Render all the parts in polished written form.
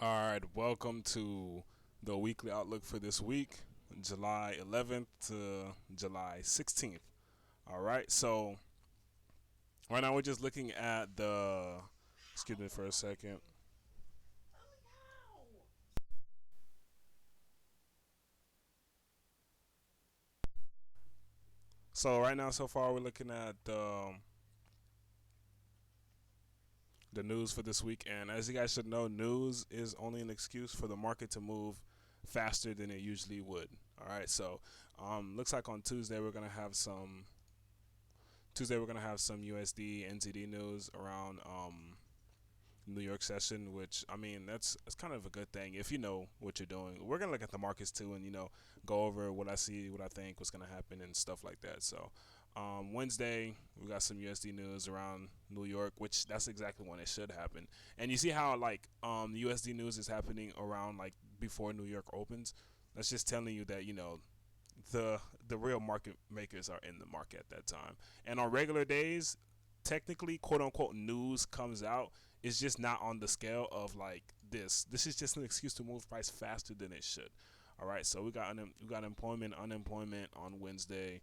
Alright, welcome to the weekly outlook for this week, July 11th to July 16th. Alright, so right now we're just looking at the. Excuse me for a second. So, right now, so far, we're looking at the news for this week. And as you guys should know, news is only an excuse for the market to move faster than it usually would. Alright, so looks like on Tuesday we're going to have some. USD NZD news around New York session, which I mean that's kind of a good thing if you know what you're doing. We're gonna look at the markets too, and go over what I see, what I think, what's gonna happen, and stuff like that. So Wednesday we got some USD news around New York, which that's exactly when it should happen. And you see how like USD news is happening around like before New York opens. That's just telling you that the real market makers are in the market at that time. And on regular days, technically, quote unquote, news comes out. It's just not on the scale of like this. This is just an excuse to move price faster than it should. All right, so we got unemployment on Wednesday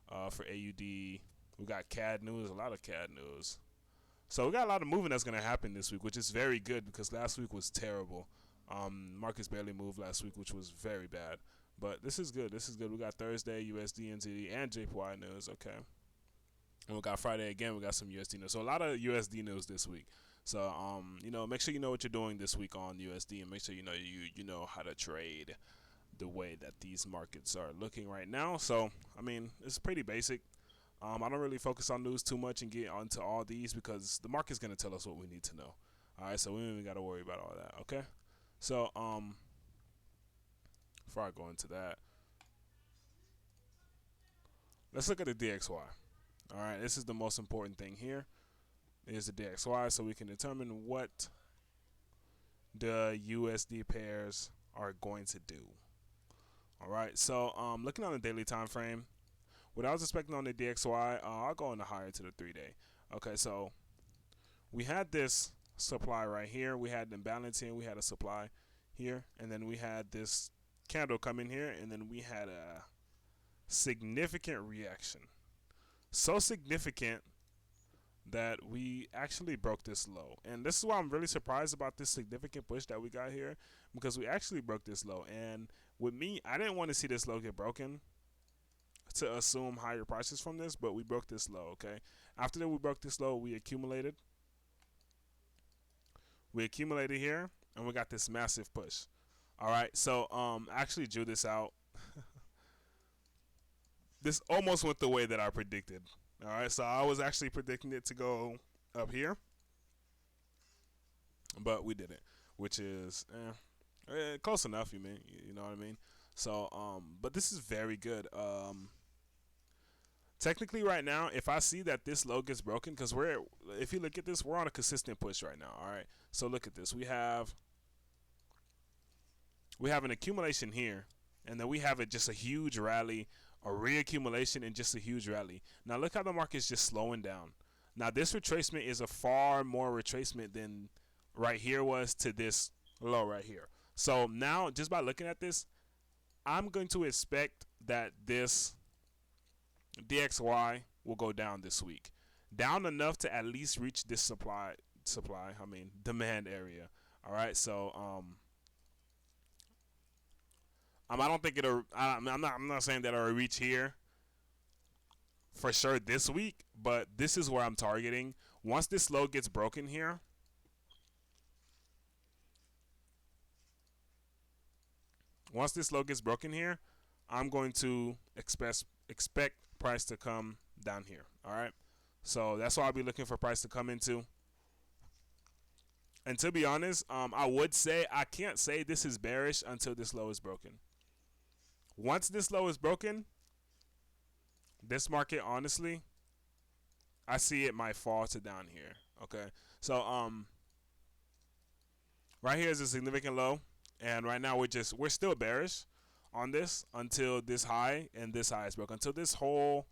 for AUD. We got CAD news, a lot of CAD news. So we got a lot of moving that's going to happen this week, which is very good because last week was terrible. Markets barely moved last week, which was very bad. But this is good. This is good. We got Thursday USD, NZD, and JPY news. Okay. And we got Friday again. We got some USD news. So a lot of USD news this week. So make sure you know what you're doing this week on USD, and make sure you know how to trade the way that these markets are looking right now. So I mean, it's pretty basic. I don't really focus on news too much and get onto all these because the market's gonna tell us what we need to know. All right, so we don't even got to worry about all that. Okay. So before I go into that, let's look at the DXY. All right, this is the most important thing here. Is the DXY, so we can determine what the USD pairs are going to do. All right, so looking on the daily time frame, what I was expecting on the DXY, I'll go on the higher to the 3-day. Okay, so we had this supply right here. We had an imbalance here. We had a supply here, and then we had this candle come in here, and then we had a significant reaction. So significant that we actually broke this low. And this is why I'm really surprised about this significant push that we got here, because we actually broke this low. And with me, I didn't want to see this low get broken to assume higher prices from this, but we broke this low. Okay, after that we broke this low, we accumulated here, and we got this massive push. All right, so I actually drew this out. This almost went the way that I predicted. All right, so I was actually predicting it to go up here, but we didn't, which is close enough. You know what I mean? So but this is very good. Technically, right now, if I see that this low gets broken, because if you look at this, we're on a consistent push right now. All right, so look at this. We have an accumulation here, and then we have just a huge rally, a reaccumulation, and just a huge rally. Now look how the market's just slowing down. Now this retracement is a far more retracement than right here was to this low right here. So now, just by looking at this, I'm going to expect that this DXY will go down this week, down enough to at least reach this demand area. All right, so I don't think it'll. I'm not saying that it'll reach here for sure this week, but this is where I'm targeting. Once this low gets broken here, I'm going to expect price to come down here. All right, so that's why I'll be looking for price to come into. And to be honest, I would say I can't say this is bearish until this low is broken. Once this low is broken, this market, honestly, I see it might fall to down here. Okay, so right here is a significant low, and right now we're still bearish on this until this high and this high is broken. Until this whole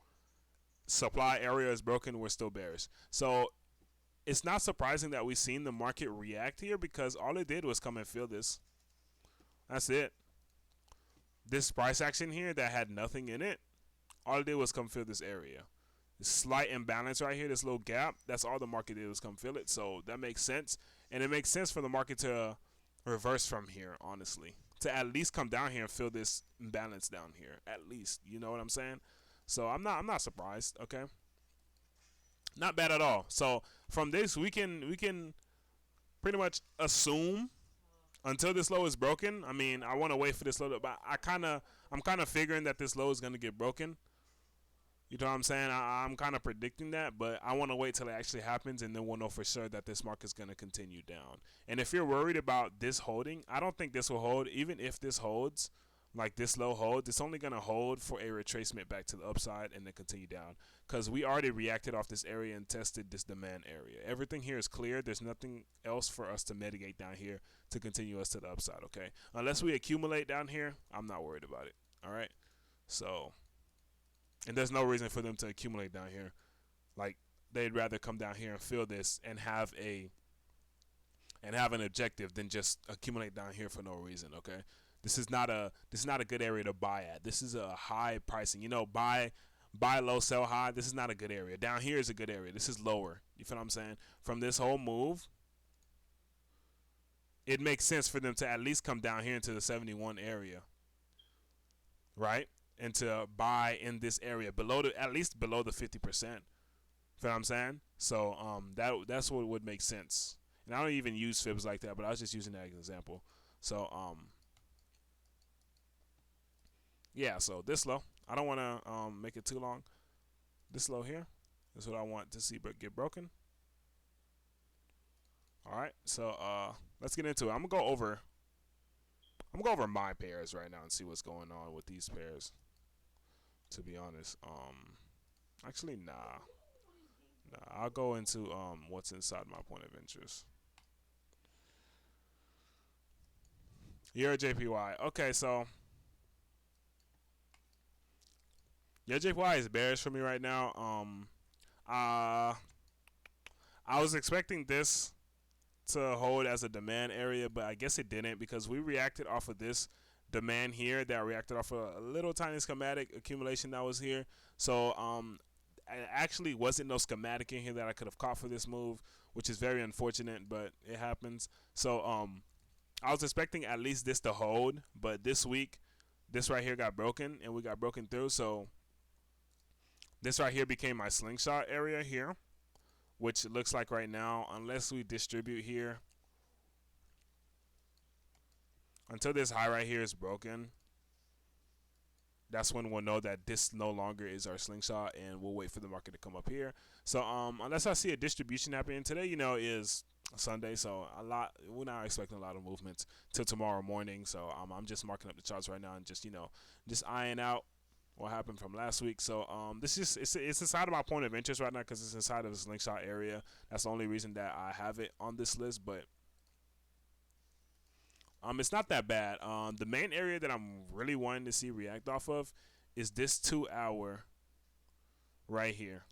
supply area is broken, we're still bearish. So it's not surprising that we've seen the market react here because all it did was come and fill this. That's it. This price action here that had nothing in it, all it did was come fill this area. This slight imbalance right here, this little gap, that's all the market did was come fill it. So that makes sense. And it makes sense for the market to reverse from here, honestly. To at least come down here and fill this imbalance down here. At least. You know what I'm saying? So I'm not surprised, okay? Not bad at all. So from this we can pretty much assume until this low is broken. I mean, I want to wait for this low, but I'm kind of figuring that this low is going to get broken. You know what I'm saying? I'm kind of predicting that, but I want to wait till it actually happens, and then we'll know for sure that this market's going to continue down. And if you're worried about this holding, I don't think this will hold. Even if this holds, like this low holds, it's only going to hold for a retracement back to the upside and then continue down. Because we already reacted off this area and tested this demand area. Everything here is clear. There's nothing else for us to mitigate down here to continue us to the upside, okay? Unless we accumulate down here, I'm not worried about it, all right? So... and there's no reason for them to accumulate down here. Like, they'd rather come down here and fill this and have an objective than just accumulate down here for no reason, okay? This is not a good area to buy at. This is a high pricing. You know, buy low, sell high. This is not a good area. Down here is a good area. This is lower. You feel what I'm saying? From this whole move, it makes sense for them to at least come down here into the 71 area. Right? And to buy in this area at least below the 50%. Feel what I'm saying? So that's what would make sense. And I don't even use fibs like that, but I was just using that as an example. So yeah, so this low, I don't want to make it too long. This low here is what I want to see get broken. All right, so let's get into it. I'm gonna go over my pairs right now and see what's going on with these pairs. To be honest, actually nah. I'll go into what's inside my point of interest. Euro JPY. Okay, so yeah, JPY is bearish for me right now. I was expecting this to hold as a demand area, but I guess it didn't because we reacted off of this demand here that reacted off of a little tiny schematic accumulation that was here. So it actually wasn't no schematic in here that I could have caught for this move, which is very unfortunate, but it happens. So I was expecting at least this to hold, but this week this right here got broken and we got broken through. So this right here became my slingshot area here, which it looks like right now, unless we distribute here, until this high right here is broken, that's when we'll know that this no longer is our slingshot, and we'll wait for the market to come up here. So unless I see a distribution happening today, you know, is Sunday, so we're not expecting a lot of movements till tomorrow morning. So I'm just marking up the charts right now and just, you know, just eyeing out what happened from last week. So this is it's inside of my point of interest right now because it's inside of the slingshot area. That's the only reason that I have it on this list, but it's not that bad. The main area that I'm really wanting to see react off of is this 2 hour right here.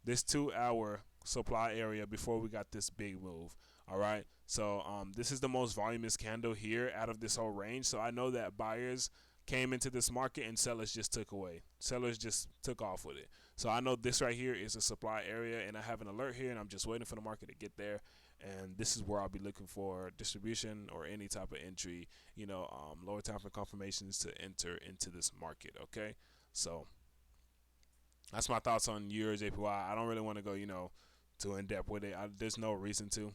This 2 hour supply area before we got this big move. All right. So this is the most voluminous candle here out of this whole range. So I know that buyers came into this market and sellers just took away. Sellers just took off with it. So I know this right here is a supply area, and I have an alert here, and I'm just waiting for the market to get there. And this is where I'll be looking for distribution or any type of entry, you know, lower time for confirmations to enter into this market. Okay, so that's my thoughts on Euro JPY. I don't really want to go, you know, too in depth with it. There's no reason to.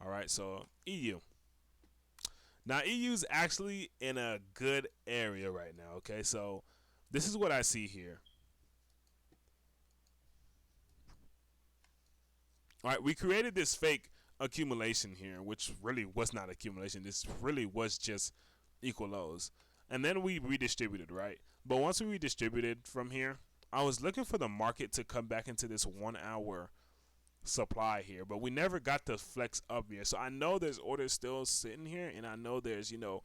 All right, so EU. Now EU's actually in a good area right now. Okay, so this is what I see here. All right, we created this fake accumulation here, which really was not accumulation. This really was just equal lows. And then we redistributed, right? But once we redistributed from here, I was looking for the market to come back into this 1 hour supply here, but we never got the flex up here. So I know there's orders still sitting here, and I know there's, you know,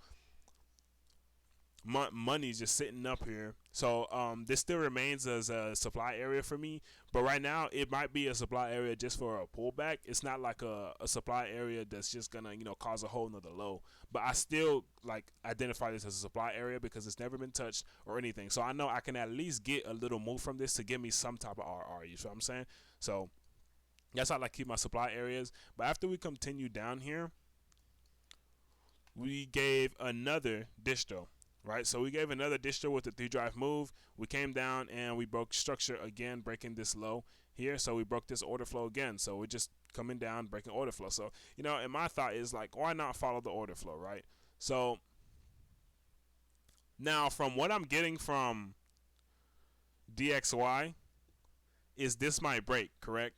money just sitting up here. So this still remains as a supply area for me, but right now it might be a supply area just for a pullback. It's not like a supply area that's just gonna cause a whole nother low. But I still like identify this as a supply area because it's never been touched or anything. So I know I can at least get a little move from this to give me some type of RR. You see what I'm saying? So that's how I like keep my supply areas. But after we continue down here, we gave another distro, right? So we gave another distro with the 3-drive move. We came down and we broke structure again, breaking this low here. So we broke this order flow again. So we're just coming down, breaking order flow. So, and my thought is like, why not follow the order flow, right? So now from what I'm getting from DXY is this might break, correct?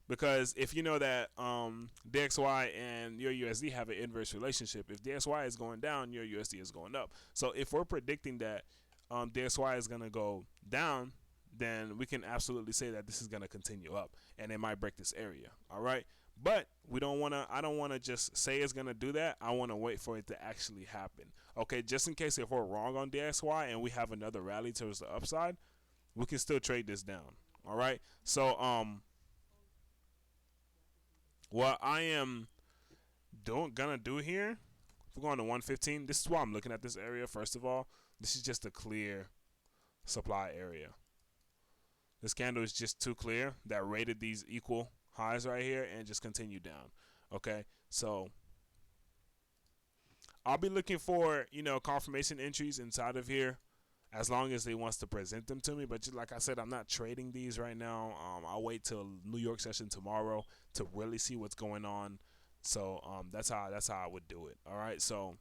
Because if you know that DXY and your USD have an inverse relationship, if DXY is going down, your USD is going up. So if we're predicting that DXY is going to go down, then we can absolutely say that this is going to continue up, and it might break this area. All right, but we don't want to. I don't want to just say it's going to do that. I want to wait for it to actually happen. Okay, just in case if we're wrong on DXY and we have another rally towards the upside, we can still trade this down. All right, so what I am gonna do here, if we're going to 115, this is why I'm looking at this area. First of all, this is just a clear supply area. This candle is just too clear that rated these equal highs right here and just continue down. Okay, so I'll be looking for confirmation entries inside of here, as long as they wants to present them to me. But just like I said, I'm not trading these right now. I'll wait till New York session tomorrow to really see what's going on. So that's how I would do it. All right. So,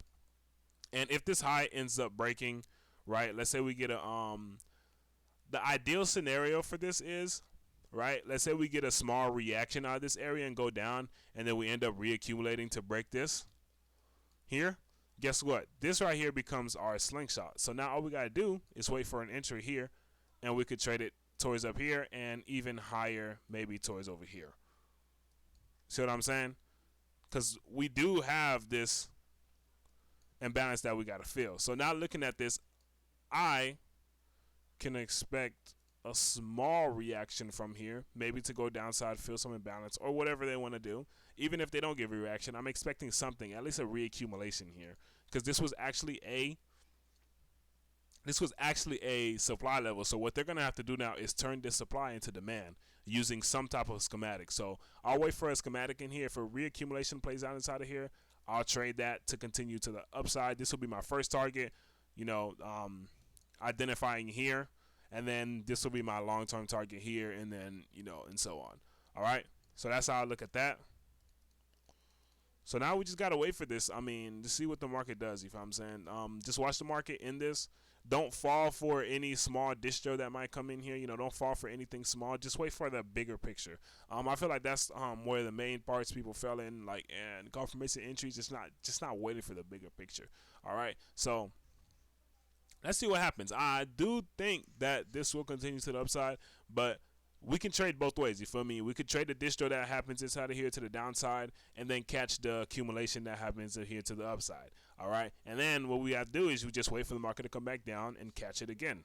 and if this high ends up breaking, right? Let's say we get a the ideal scenario for this is, right? Let's say we get a small reaction out of this area and go down, and then we end up reaccumulating to break this here. Guess what? This right here becomes our slingshot. So now all we got to do is wait for an entry here, and we could trade it towards up here and even higher, maybe towards over here. See what I'm saying? Because we do have this imbalance that we got to fill. So now looking at this, I can expect a small reaction from here, maybe to go downside, fill some imbalance, or whatever they want to do. Even if they don't give a reaction, I'm expecting something, at least a reaccumulation here, because this was actually a supply level. So what they're gonna have to do now is turn this supply into demand using some type of schematic. So I'll wait for a schematic in here. If a reaccumulation plays out inside of here, I'll trade that to continue to the upside. This will be my first target, identifying here, and then this will be my long-term target here, and then and so on. All right, so that's how I look at that. So now we just gotta wait for this. I mean, to see what the market does. If I'm saying, just watch the market in this. Don't fall for any small distro that might come in here. Don't fall for anything small. Just wait for the bigger picture. I feel like that's where the main parts people fell in, like, and confirmation entries. Just not waiting for the bigger picture. All right, so let's see what happens. I do think that this will continue to the upside, but we can trade both ways. You feel me? We could trade the distro that happens inside of here to the downside, and then catch the accumulation that happens here to the upside. All right, and then what we have to do is we just wait for the market to come back down and catch it again.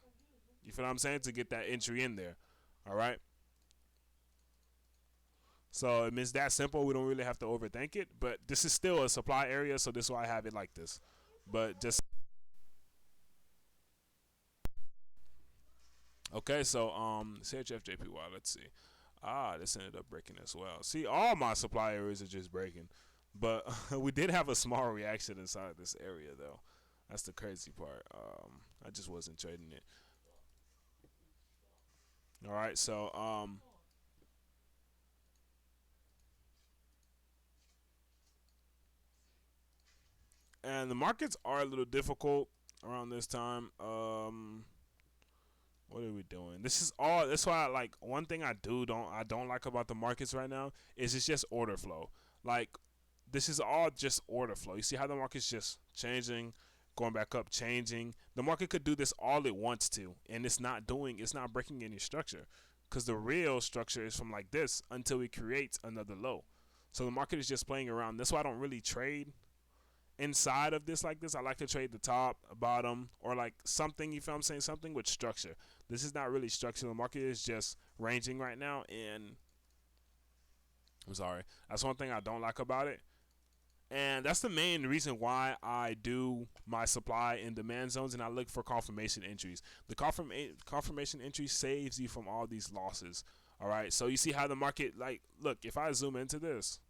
You feel what I'm saying? To get that entry in there. All right. So it's that simple. We don't really have to overthink it, but this is still a supply area, so this is why I have it like this. But just okay, so CHFJPY, let's see. This ended up breaking as well. See, all my supply areas are just breaking. But we did have a small reaction inside of this area though. That's the crazy part. I just wasn't trading it. Alright, so and the markets are a little difficult around this time. What are we doing? This is all. That's why, like, one thing I don't like about the markets right now is it's just order flow. Like, this is all just order flow. You see how the market's just changing, going back up, changing. The market could do this all it wants to, and it's not breaking any structure, because the real structure is from like this until it creates another low. So the market is just playing around. That's why I don't really trade inside of this like this, I like to trade the top, bottom, or like something, you feel I'm saying, something with structure. This is not really structure. The market is just ranging right now, and I'm sorry, that's one thing I don't like about it. And that's the main reason why I do my supply and demand zones, and I look for confirmation entries. The confirmation entry saves you from all these losses. All right, so you see how the market, like, look, if I zoom into this,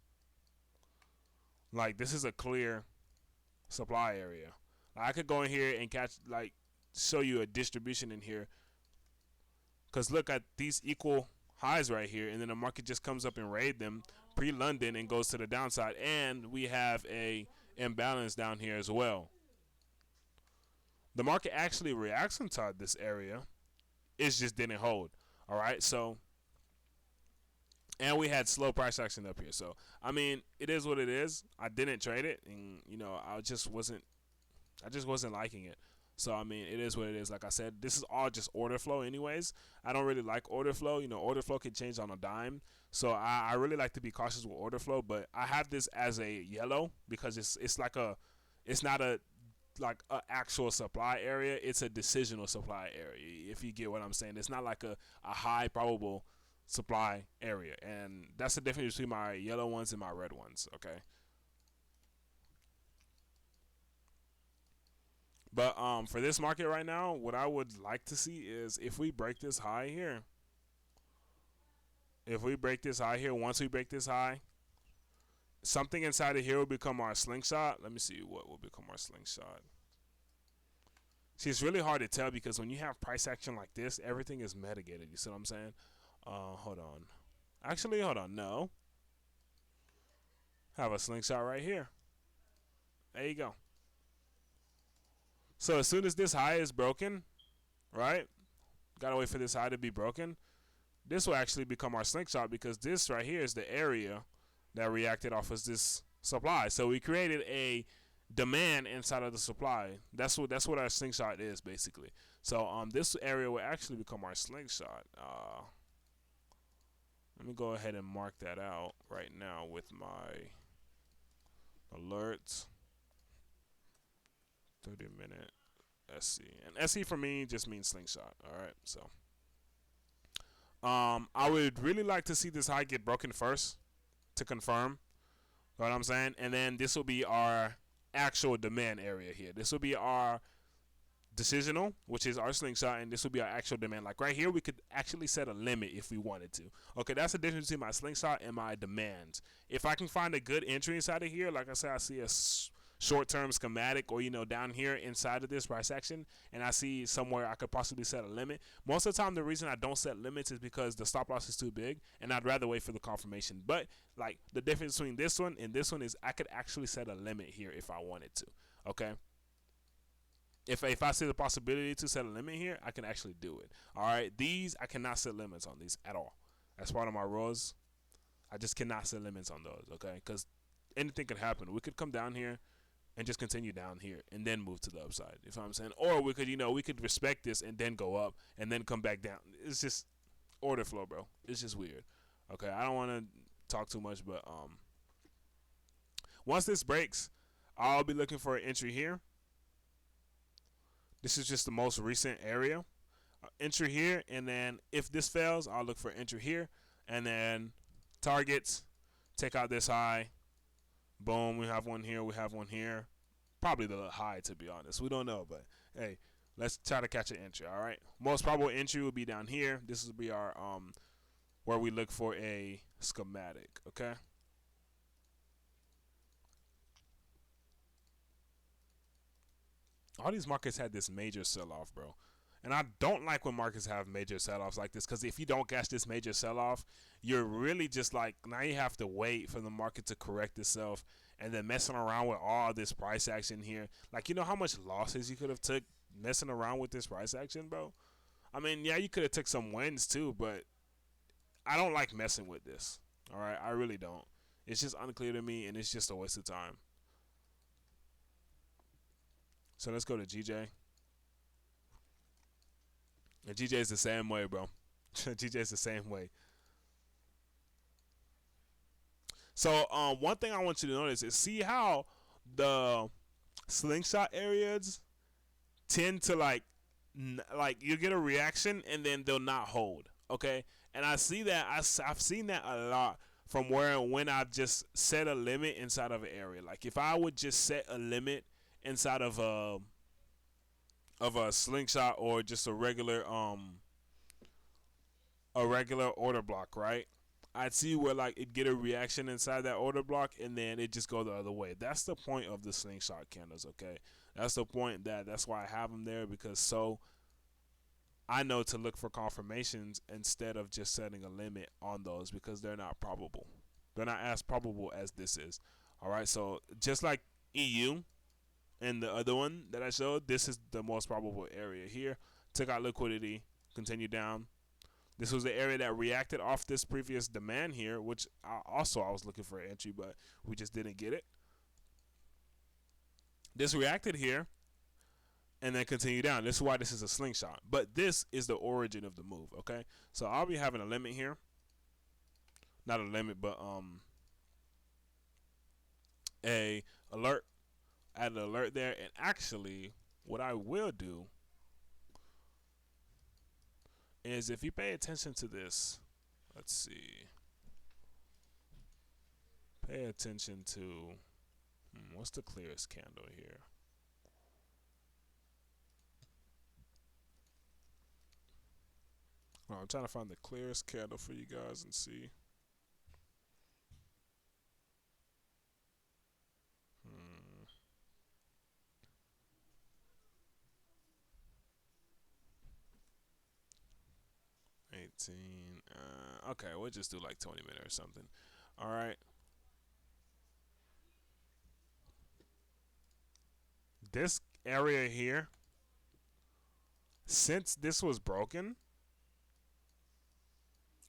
like, this is a clear supply area. I could go in here and catch, like, show you a distribution in here, because look at these equal highs right here, and then the market just comes up and raid them pre-London and goes to the downside, and we have a imbalance down here as well. The market actually reacts inside this area. It just didn't hold. All right, so, and we had slow price action up here. So I mean, it is what it is. I didn't trade it, and you know, I just wasn't liking it. So I mean, it is what it is. Like I said, this is all just order flow anyways. I don't really like order flow. You know, order flow can change on a dime. So I really like to be cautious with order flow. But I have this as a yellow because it's like a, it's not a, like a actual supply area. It's a decisional supply area, if you get what I'm saying. It's not like a high probable supply area. And that's the difference between my yellow ones and my red ones, okay? But for this market right now, what I would like to see is if we break this high here. If we break this high here, once we break this high, something inside of here will become our slingshot. Let me see what will become our slingshot. See, it's really hard to tell because when you have price action like this, everything is mitigated. You see what I'm saying? Hold on. Actually, hold on. No. Have a slingshot right here. There you go. So as soon as this high is broken, right? Gotta wait for this high to be broken. This will actually become our slingshot because this right here is the area that reacted off of this supply. So we created a demand inside of the supply. That's what our slingshot is basically. So this area will actually become our slingshot. Let me go ahead and mark that out right now with my alerts. 30-minute SC, and SC for me just means slingshot. All right, so I would really like to see this high get broken first to confirm. You know what I'm saying? And then this will be our actual demand area here. This will be our decisional, which is our slingshot, and this will be our actual demand. Like right here, we could actually set a limit if we wanted to. Okay, that's the difference between my slingshot and my demands. If I can find a good entry inside of here, like I said, I see a short-term schematic, or you know, down here inside of this price action, and I see somewhere I could possibly set a limit. Most of the time, the reason I don't set limits is because the stop loss is too big, and I'd rather wait for the confirmation. But like the difference between this one and this one is I could actually set a limit here if I wanted to. Okay. If I see the possibility to set a limit here, I can actually do it. All right, these I cannot set limits on these at all. That's part of my rules. I just cannot set limits on those. Okay, because anything could happen. We could come down here and just continue down here and then move to the upside. You know what I'm saying? Or we could, you know, we could respect this and then go up and then come back down. It's just order flow, bro. It's just weird. Okay, I don't want to talk too much, but once this breaks, I'll be looking for an entry here. This is just the most recent area. Entry here, and then if this fails, I'll look for entry here, and then targets, take out this high. Boom, we have one here, we have one here. Probably the high, to be honest. We don't know, but hey, let's try to catch an entry, all right? Most probable entry will be down here. This will be our where we look for a schematic, okay? All these markets had this major sell-off, bro. And I don't like when markets have major sell-offs like this, because if you don't catch this major sell-off, you're really just like, now you have to wait for the market to correct itself, and then messing around with all this price action here. Like, you know how much losses you could have took messing around with this price action, bro? I mean, yeah, you could have took some wins too, but I don't like messing with this. All right, I really don't. It's just unclear to me, and it's just a waste of time. So let's go to GJ. And GJ is the same way, bro. GJ is the same way. So one thing I want you to notice is see how the slingshot areas tend to like you get a reaction and then they'll not hold. Okay, and I see that I've seen that a lot from where when I've just set a limit inside of an area. Like if I would just set a limit inside of a slingshot or just a regular order block, right? I'd see where like it get a reaction inside that order block and then it just go the other way. That's the point of the slingshot candles, okay? That's the point that's why I have them there, because so I know to look for confirmations instead of just setting a limit on those, because they're not probable. They're not as probable as this is. All right, so just like EU and the other one that I showed, this is the most probable area here. Took out liquidity, continued down. This was the area that reacted off this previous demand here, which I was looking for an entry, but we just didn't get it. This reacted here and then continued down. This is why this is a slingshot. But this is the origin of the move, okay? So I'll be having a limit here. Not a limit, but a alert. Add an alert there. And actually, what I will do is, if you pay attention to this, let's see. Pay attention to, what's the clearest candle here? I'm trying to find the clearest candle for you guys and see. 18. Okay, we'll just do like 20 minutes or something. All right. This area here, since this was broken,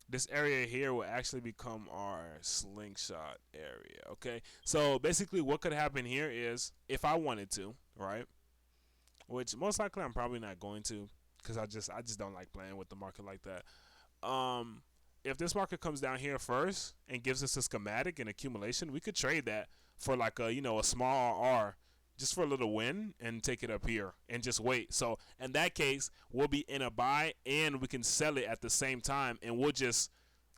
this area here will actually become our slingshot area. Okay, so basically what could happen here is, if I wanted to, right, which most likely I'm probably not going to, because I just don't like playing with the market like that. If this market comes down here first and gives us a schematic and accumulation, we could trade that for like a a small R, just for a little win, and take it up here and just wait. So in that case, we'll be in a buy and we can sell it at the same time, and we'll just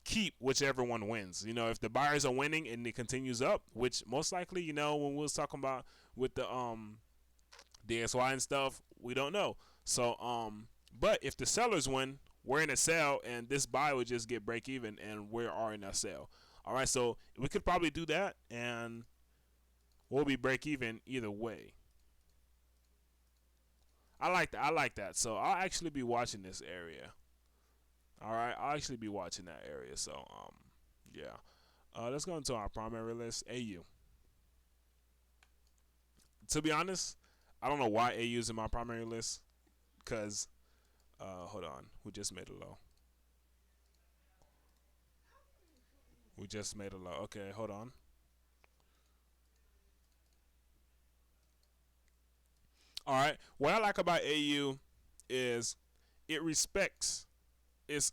keep whichever one wins. If the buyers are winning and it continues up, which most likely, when we was talking about with the DSY and stuff, we don't know. So but if the sellers win, we're in a sell, and this buy would just get break even, and we are in a sell. All right, so we could probably do that, and we'll be break even either way. I like that. I like that. So I'll actually be watching this area. All right, I'll actually be watching that area. So yeah. Let's go into our primary list. AU. To be honest, I don't know why AU is in my primary list, because hold on, we just made a low. We just made a low. Okay, hold on. All right. What I like about AU is it respects its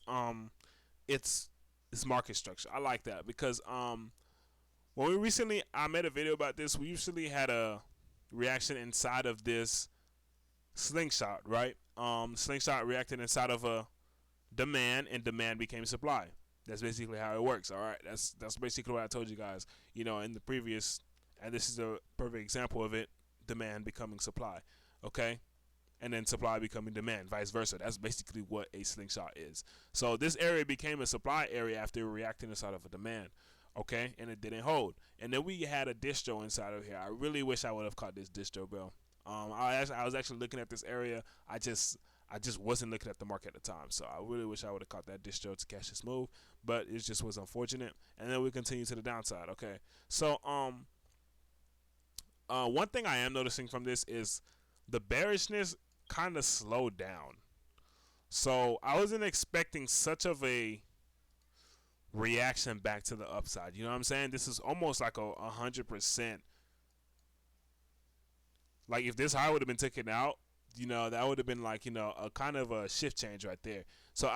its its market structure. I like that, because when we recently, I made a video about this. We usually had a reaction inside of this slingshot, right? Slingshot reacted inside of a demand, and demand became supply. That's basically how it works. All right, that's basically what I told you guys. In the previous, and this is a perfect example of it. Demand becoming supply, okay, and then supply becoming demand, vice versa. That's basically what a slingshot is. So this area became a supply area after reacting inside of a demand, okay, and it didn't hold. And then we had a distro inside of here. I really wish I would have caught this distro, bro. I was actually looking at this area. I just wasn't looking at the market at the time, so I really wish I would have caught that distro to catch this move, but it just was unfortunate. And then we continue to the downside. Okay, so one thing I am noticing from this is the bearishness kind of slowed down. So I wasn't expecting such of a reaction back to the upside. You know what I'm saying? This is almost like a 100%. Like if this high would have been taken out, that would have been like, a kind of a shift change right there. So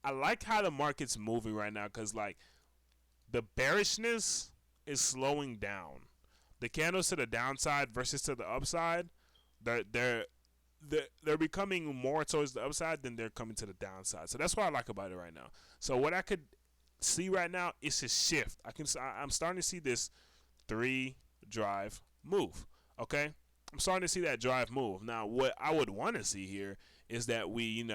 I like how the market's moving right now, because like the bearishness is slowing down. the candles to the downside versus to the upside, they're they're they're becoming more towards the upside than they're coming to the downside. So that's what I like about it right now. So what I could see right now is a shift. I'm starting to see this 3 drive move. Okay, I'm starting to see that drive move. Now what I would want to see here is that we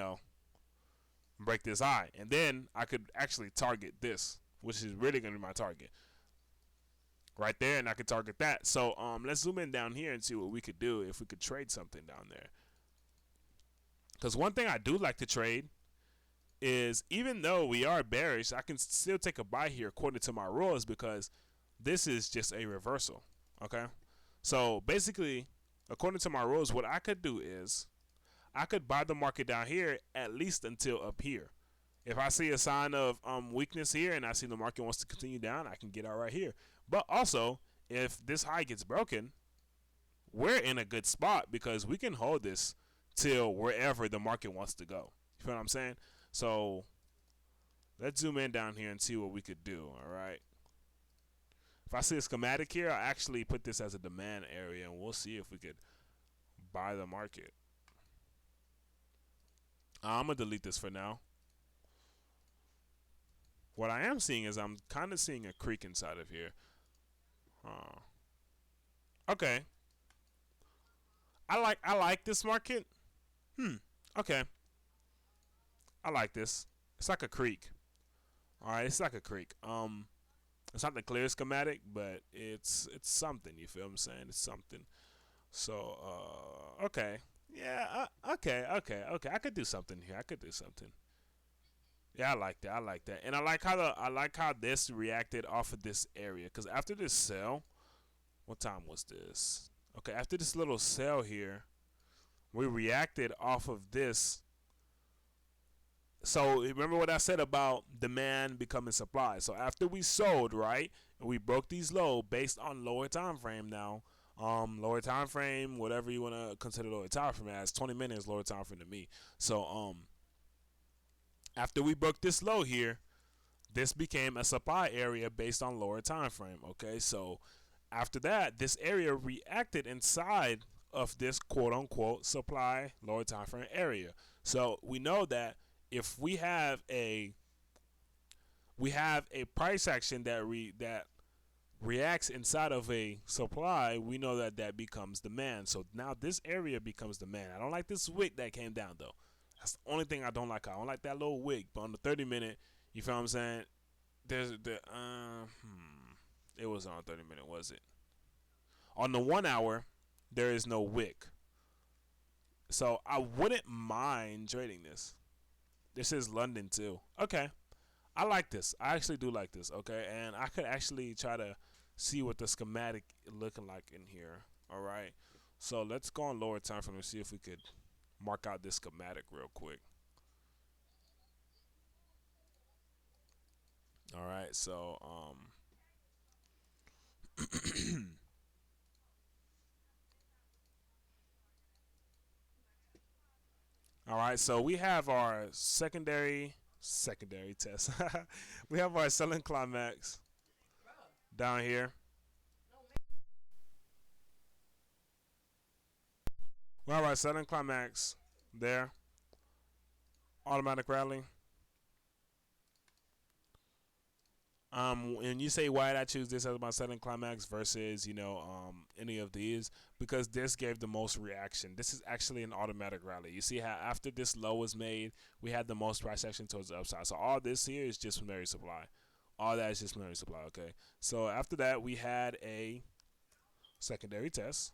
break this high, and then I could actually target this, which is really going to be my target right there, and I could target that. So let's zoom in down here and see what we could do if we could trade something down there. Because one thing I do like to trade is, even though we are bearish, I can still take a buy here according to my rules, because this is just a reversal. Okay, so basically, according to my rules, what I could do is I could buy the market down here at least until up here. If I see a sign of weakness here and I see the market wants to continue down, I can get out right here. But also, if this high gets broken, we're in a good spot, because we can hold this till wherever the market wants to go. You feel what I'm saying? So let's zoom in down here and see what we could do. All right. If I see a schematic here, I'll actually put this as a demand area, and we'll see if we could buy the market. I'm going to delete this for now. What I am seeing is I'm kind of seeing a creek inside of here. Okay. I like this market. Okay. I like this. It's like a creek. All right, it's like a creek. It's not the clear schematic, but it's something. You feel what I'm saying? It's something. So okay. Yeah, okay. I could do something here. I could do something. Yeah, I like that. I like that, and I like how this reacted off of this area. Because after this sell, what time was this? Okay, after this little sell here, we reacted off of this. So remember what I said about demand becoming supply. So after we sold, right, and we broke these low based on lower time frame now. Lower time frame, whatever you want to consider lower time frame as, 20 minutes lower time frame to me. So after we broke this low here, this became a supply area based on lower time frame. Okay, so after that, this area reacted inside of this quote unquote supply lower time frame area. So we know that if we have a price action that reacts inside of a supply, we know that that becomes demand. So now this area becomes demand. I don't like this wick that came down though. That's the only thing I don't like. I don't like that little wick. But on the 30-minute, you feel what I'm saying? There's the it wasn't on 30-minute, was it? On the 1 hour, there is no wick. So I wouldn't mind trading this. This is London too. Okay. I like this. I actually do like this. Okay. And I could actually try to see what the schematic looking like in here. All right. So let's go on lower time frame and see if we could mark out this schematic real quick. All right. So all right. So we have our secondary test. We have our selling climax down here. We have our selling climax there. Automatic rally. And you say, why did I choose this as my selling climax versus any of these? Because this gave the most reaction. This is actually an automatic rally. You see how after this low was made, we had the most price action towards the upside. So all this here is just primary supply. All that is just primary supply. Okay. So after that, we had a secondary test.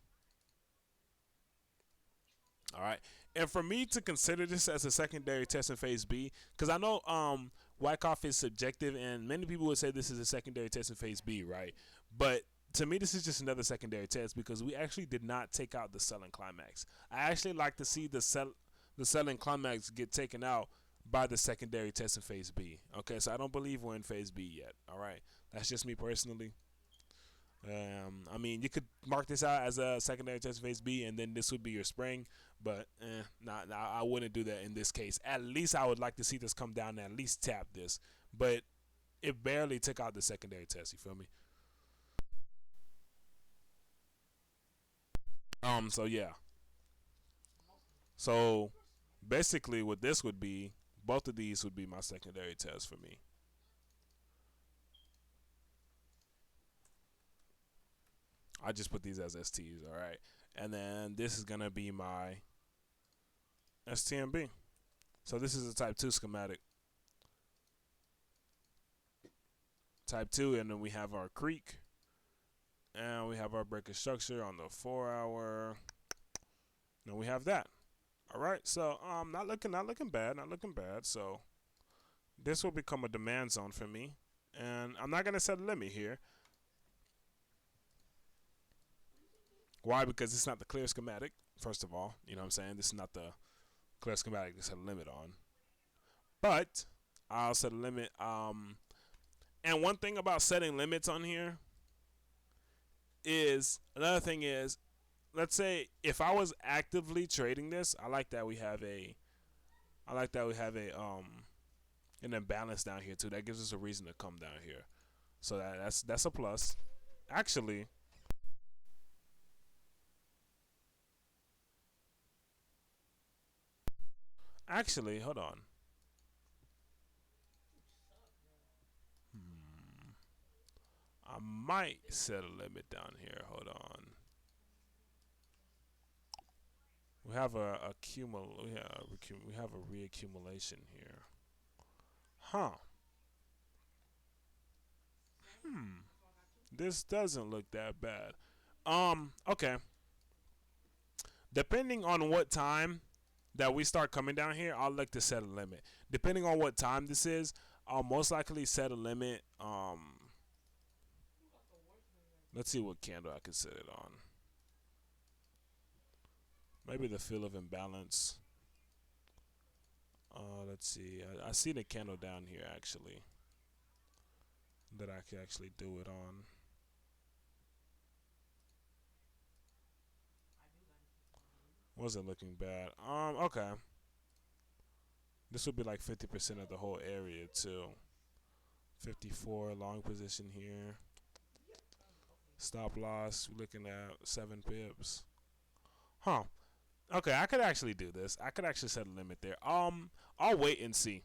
All right. And for me to consider this as a secondary test in phase B, because I know Wyckoff is subjective, and many people would say this is a secondary test in phase B, right? But to me, this is just another secondary test because we actually did not take out the selling climax. I actually like to see the selling climax get taken out by the secondary test in phase B. Okay, so I don't believe we're in phase B yet. All right, that's just me personally. I mean, you could mark this out as a secondary test phase B, and then this would be your spring. But I wouldn't do that in this case. At least I would like to see this come down and at least tap this. But it barely took out the secondary test. You feel me? So yeah. So basically, what this would be, both of these would be my secondary test for me. I just put these as STs, all right. And then this is gonna be my STMB. So this is a Type 2 schematic. Type 2, and then we have our creek, and we have our breaker structure on the 4 hour. And we have that. All right. So not looking bad, not looking bad. So this will become a demand zone for me, and I'm not gonna set a limit here. Why? Because it's not the clear schematic. First of all, you know what I'm saying. This is not the clear schematic to set a limit on. But I'll set a limit. And one thing about setting limits on here is another thing is, let's say if I was actively trading this, I like that we have a an imbalance down here too. That gives us a reason to come down here. So that's a plus. Actually, hold on. Hmm. I might set a limit down here. Hold on. We have we have a reaccumulation here. Huh. Hmm. This doesn't look that bad. Okay. Depending on what time that we start coming down here, I'll look to set a limit. Depending on what time this is, I'll most likely set a limit. Let's see what candle I can set it on. Maybe the fill of imbalance. Let's see. I see the candle down here actually that I can actually do it on. Wasn't looking bad. Okay. This would be like 50% of the whole area too. 54 long position here. Stop loss. We're looking at 7 pips. Huh. Okay, I could actually do this. I could actually set a limit there. I'll wait and see.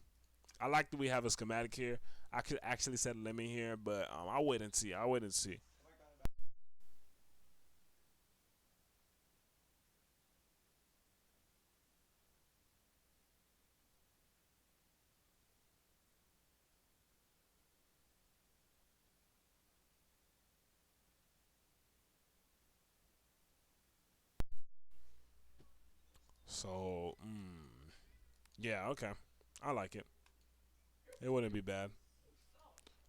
I like that we have a schematic here. I could actually set a limit here, but I'll wait and see. I'll wait and see. So, yeah, okay. I like it. It wouldn't be bad.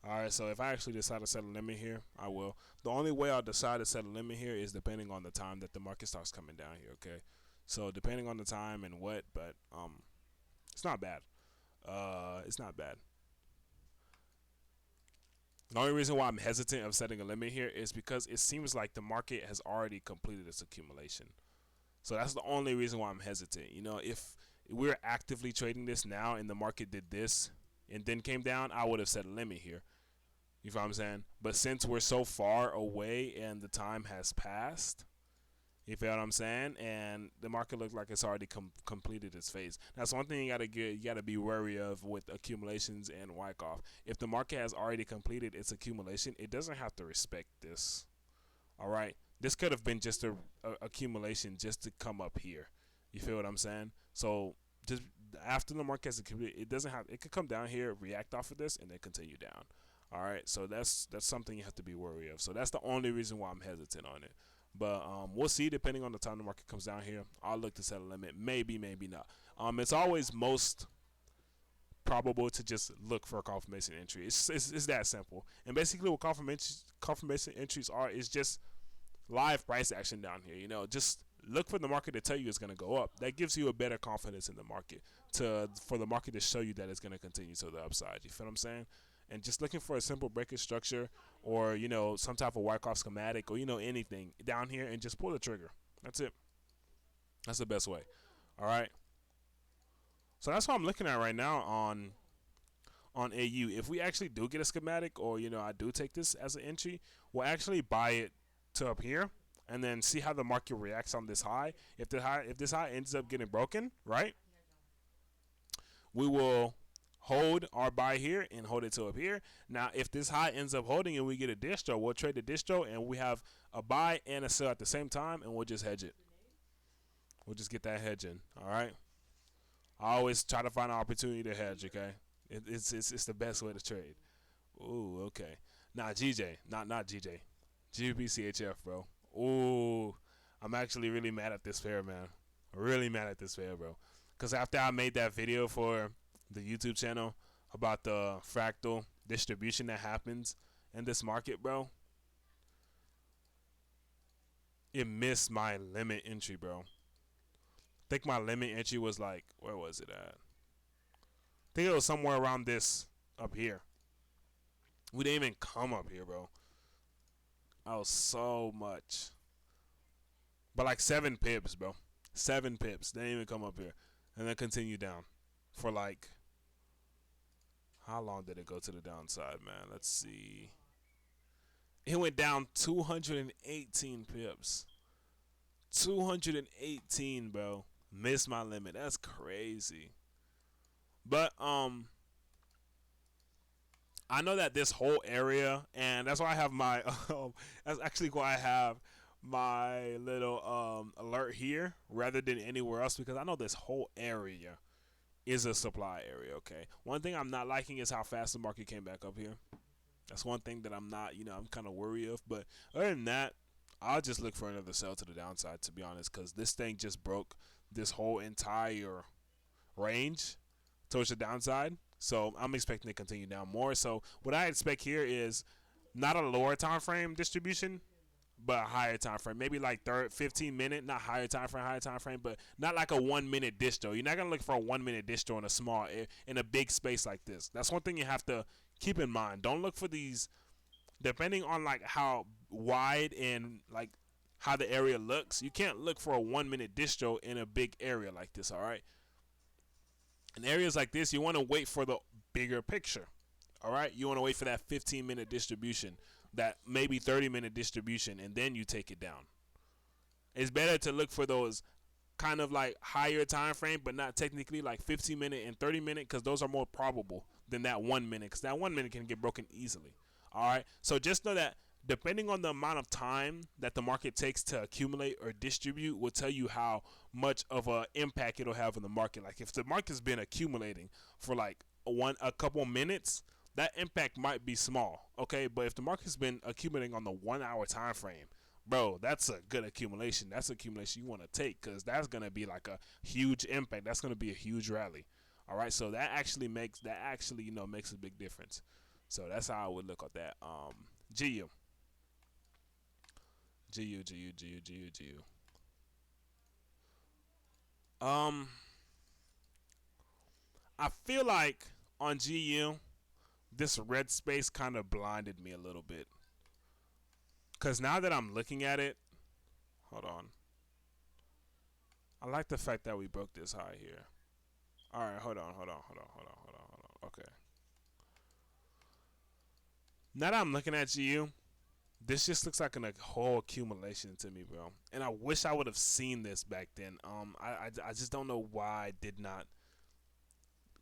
All right, so if I actually decide to set a limit here, I will. The only way I'll decide to set a limit here is depending on the time that the market starts coming down here. Okay, so depending on the time and what, but it's not bad. It's not bad. The only reason why I'm hesitant of setting a limit here is because it seems like the market has already completed its accumulation. So that's the only reason why I'm hesitant. You know, if we're actively trading this now and the market did this and then came down, I would have set a limit here. You feel what I'm saying? But since we're so far away and the time has passed, you feel what I'm saying? And the market looks like it's already completed its phase. That's one thing you gotta be wary of with accumulations and Wyckoff. If the market has already completed its accumulation, it doesn't have to respect this. All right, this could have been just a accumulation just to come up here. You feel what I'm saying? So just after the market has accumulated, it doesn't have. It could come down here, react off of this, and then continue down. All right, so that's something you have to be wary of. So that's the only reason why I'm hesitant on it. But we'll see depending on the time the market comes down here. I'll look to set a limit. Maybe, maybe not. It's always most probable to just look for a confirmation entry. It's that simple. And basically, what confirmation entries are is just live price action down here. You know, just look for the market to tell you it's going to go up. That gives you a better confidence in the market for the market to show you that it's going to continue to the upside. You feel what I'm saying? And just looking for a simple breaking structure or, you know, some type of Wyckoff schematic or, you know, anything down here and just pull the trigger. That's it. That's the best way. All right. So that's what I'm looking at right now on AU. If we actually do get a schematic or, you know, I do take this as an entry, we'll actually buy it to up here and then see how the market reacts on this high. If this high ends up getting broken, right, we will hold our buy here and hold it to up here. Now, if this high ends up holding and we get a distro, we'll trade the distro and we have a buy and a sell at the same time, and we'll just hedge it. We'll just get that hedge in. All right. I always try to find an opportunity to hedge. Okay, it's the best way to trade. Ooh, okay. Nah, GJ, not GJ, GBCHF, bro. Ooh, I'm actually really mad at this pair, man. Really mad at this pair, bro. Cause after I made that video for the YouTube channel about the fractal distribution that happens in this market, bro, it missed my limit entry, bro. I think my limit entry was like, where was it at? I think it was somewhere around this up here. We didn't even come up here, bro. I was so much. But like 7 pips, bro. 7 pips. They didn't even come up here. And then continue down. For like, how long did it go to the downside, man? Let's see. It went down 218 pips. 218, bro. Missed my limit. That's crazy. But I know that this whole area, and that's why I have my that's actually why I have my little alert here rather than anywhere else, because I know this whole area is a supply area. Okay, one thing I'm not liking is how fast the market came back up here. That's one thing that I'm not, I'm kind of worried of. But other than that, I'll just look for another sell to the downside, to be honest, because this thing just broke this whole entire range towards the downside. So I'm expecting to continue down more. So what I expect here is not a lower time frame distribution, but a higher time frame. Maybe like 15 minute, not higher time frame, but not like a 1 minute distro. You're not gonna look for a 1 minute distro in a small in a big space like this. That's one thing you have to keep in mind. Don't look for these, depending on like how wide and like how the area looks. You can't look for a 1 minute distro in a big area like this. All right. In areas like this, you want to wait for the bigger picture. All right, you want to wait for that 15-minute distribution, that maybe 30-minute distribution, and then you take it down. It's better to look for those kind of like higher time frame, but not technically like 15-minute and 30-minute, because those are more probable than that 1 minute, because that 1 minute can get broken easily. All right, so just know that depending on the amount of time that the market takes to accumulate or distribute will tell you how much of an impact it'll have in the market. Like if the market's been accumulating for like a couple minutes, that impact might be small, okay? But if the market's been accumulating on the 1 hour time frame, bro, that's a good accumulation. That's accumulation you want to take, because that's going to be like a huge impact. That's going to be a huge rally. All right, so that actually makes makes a big difference. So that's how I would look at that. GU. I feel like on GU, this red space kind of blinded me a little bit. Because now that I'm looking at it, hold on. I like the fact that we broke this high here. All right, hold on. Okay. Now that I'm looking at GU, this just looks like a whole accumulation to me, bro. And I wish I would have seen this back then. I just don't know why I did not.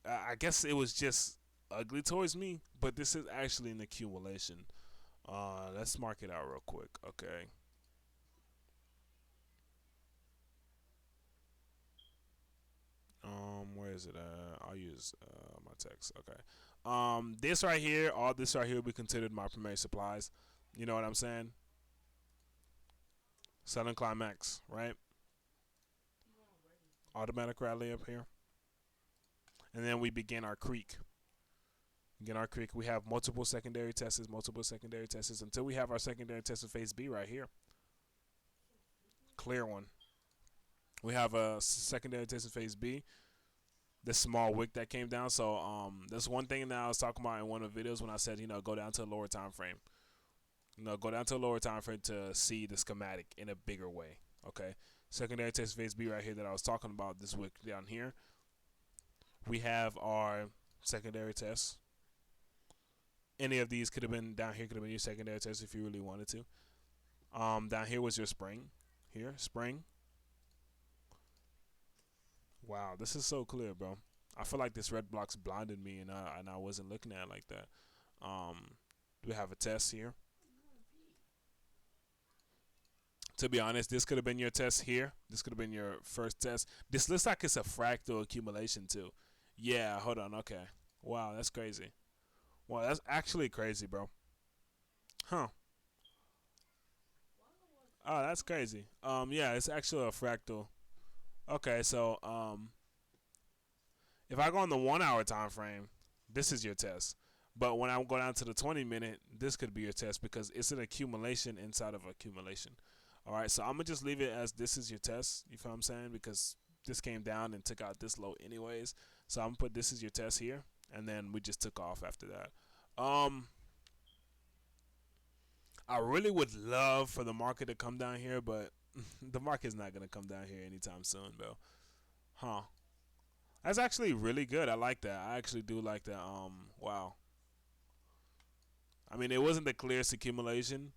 I guess it was just ugly towards me, but this is actually an accumulation. Let's mark it out real quick, okay? Where is it? I'll use my text. Okay. This right here, all this right here will be considered my primary supplies. You know what I'm saying? Southern climax, right? Automatic rally up here, and then we begin our creek. We have multiple secondary tests until we have our secondary test of phase B right here. Clear one. We have a secondary test of phase B. This small wick that came down. So that's one thing that I was talking about in one of the videos when I said, go down to a lower time frame. Go down to a lower time frame to see the schematic in a bigger way. Okay. Secondary test phase B right here that I was talking about, this wick down here. We have our secondary test. Any of these could have been down here, could have been your secondary test if you really wanted to. Down here was your spring. Here, spring. Wow, this is so clear, bro. I feel like this red block's blinded me, and I wasn't looking at it like that. Um, we have a test here. To be honest, this could have been your test here. This could have been your first test. This looks like it's a fractal accumulation too. Yeah, hold on. Okay. Wow, that's crazy. Wow, that's actually crazy, bro. Huh. Oh, that's crazy. Yeah, it's actually a fractal. Okay, so if I go on the 1 hour time frame, this is your test. But when I go down to the 20-minute, this could be your test because it's an accumulation inside of accumulation. All right, so I'm gonna just leave it as this is your test. You feel what I'm saying? Because this came down and took out this low anyways. So I'm gonna put this is your test here, and then we just took off after that. I really would love for the market to come down here, but the market's not gonna come down here anytime soon, bro. Huh? That's actually really good. I like that. I actually do like that. Wow. I mean, it wasn't the clearest accumulation,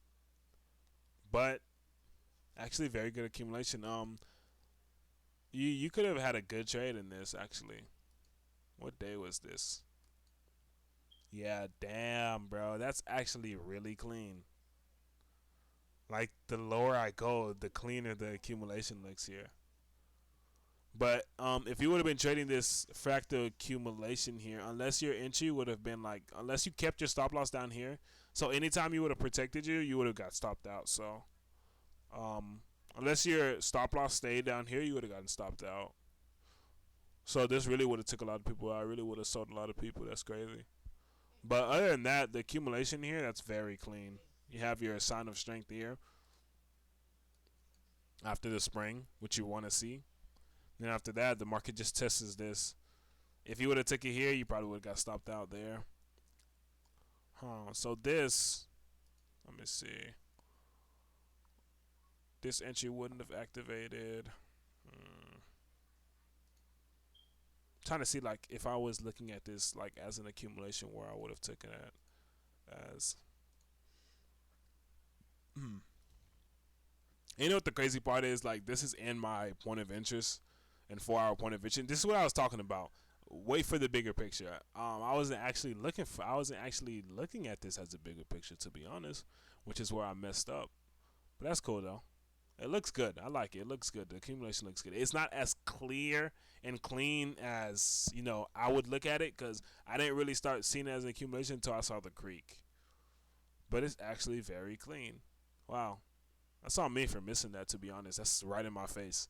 but actually very good accumulation. You could have had a good trade in this actually. What day was this? Yeah, damn, bro. That's actually really clean. Like the lower I go, the cleaner the accumulation looks here. But if you would have been trading this fractal accumulation here, unless your entry would have been like, unless you kept your stop loss down here, so anytime you would have protected you would have got stopped out. So um, unless your stop loss stayed down here, you would have gotten stopped out. So this really would have took a lot of people out. I really would have sold a lot of people. That's crazy. But other than that, the accumulation here, that's very clean. You have your sign of strength here after the spring, which you want to see. Then after that, the market just tests this. If you would have took it here, you probably would have got stopped out there. Huh. So this, let me see. This entry wouldn't have activated. Hmm. Trying to see like if I was looking at this like as an accumulation, where I would have taken it as. Hmm. You know what the crazy part is? Like this is in my point of interest and 4 hour point of interest. This is what I was talking about. Wait for the bigger picture. I wasn't actually looking for. I wasn't actually looking at this as a bigger picture, to be honest, which is where I messed up. But that's cool though. It looks good. I like it. It looks good. The accumulation looks good. It's not as clear and clean as I would look at it because I didn't really start seeing it as an accumulation until I saw the creek. But it's actually very clean. Wow. That's on me for missing that, to be honest. That's right in my face.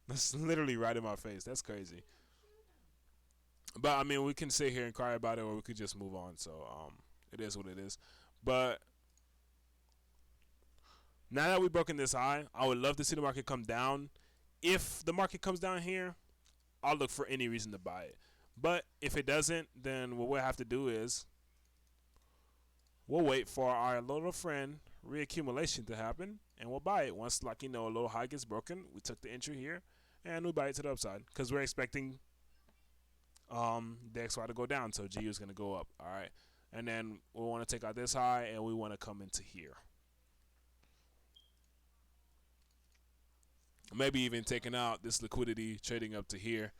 That's literally right in my face. That's crazy. But I mean, we can sit here and cry about it, or we could just move on. So it is what it is. But now that we've broken this high, I would love to see the market come down. If the market comes down here, I'll look for any reason to buy it. But if it doesn't, then what we'll have to do is we'll wait for our little friend reaccumulation to happen, and we'll buy it once, like a little high gets broken. We took the entry here, and we buy it to the upside because we're expecting the XY to go down, so GU is going to go up. All right, and then we want to take out this high, and we want to come into here. Maybe even taking out this liquidity, trading up to here,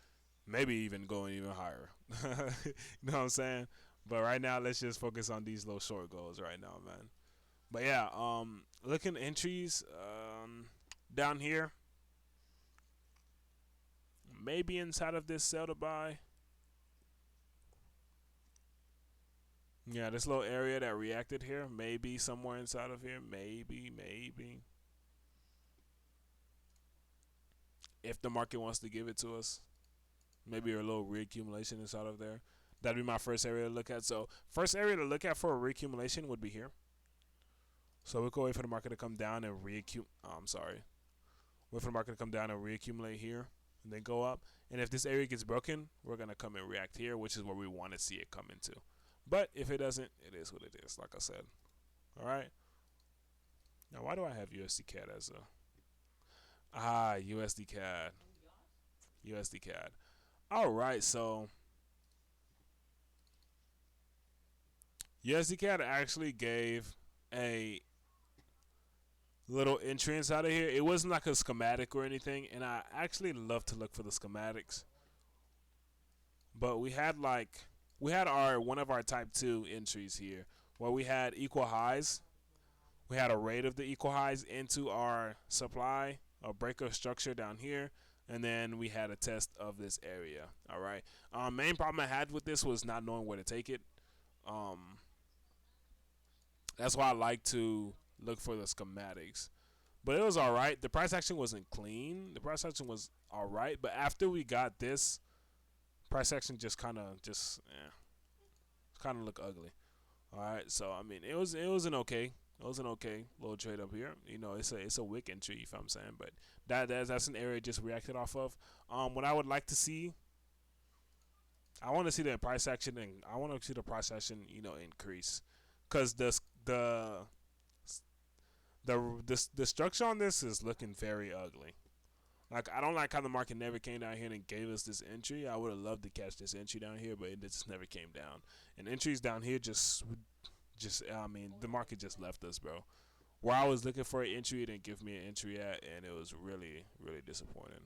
maybe even going even higher. You know what I'm saying? But right now, let's just focus on these low short goals right now, man. But yeah, looking at entries down here, maybe inside of this sell to buy. Yeah, this little area that reacted here, maybe somewhere inside of here, maybe. If the market wants to give it to us, maybe a little reaccumulation inside of there. That'd be my first area to look at. So first area to look at for a reaccumulation would be here. So we could wait for the market to come down and reaccumulate. I'm sorry. Wait for the market to come down and reaccumulate here and then go up. And if this area gets broken, we're going to come and react here, which is where we want to see it come into. But if it doesn't, it is what it is, like I said. All right. Now, why do I have USD CAD as a... USD CAD. USD CAD. All right, so USD CAD actually gave a little entry inside of here. It wasn't like a schematic or anything, and I actually love to look for the schematics. But we had our one of our type 2 entries here where we had equal highs. We had a rate of the equal highs into our supply, a breaker structure down here, and then we had a test of this area. All right. Main problem I had with this was not knowing where to take it. Um, that's why I like to look for the schematics. But it was all right. The price action wasn't clean. The price action was all right, but after we got this, price action just kind of look ugly. All right, so I mean, it was an okay little trade up here. You know, it's a wick entry, if I'm saying, but that's an area it just reacted off of. What I would like to see, I want to see the price action, and I want to see the price action, increase, cause the structure on this is looking very ugly. Like, I don't like how the market never came down here and gave us this entry. I would have loved to catch this entry down here, but it just never came down. And entries down here just I mean, the market just left us, bro. Where I was looking for an entry, it didn't give me an entry at, and it was really, really disappointing.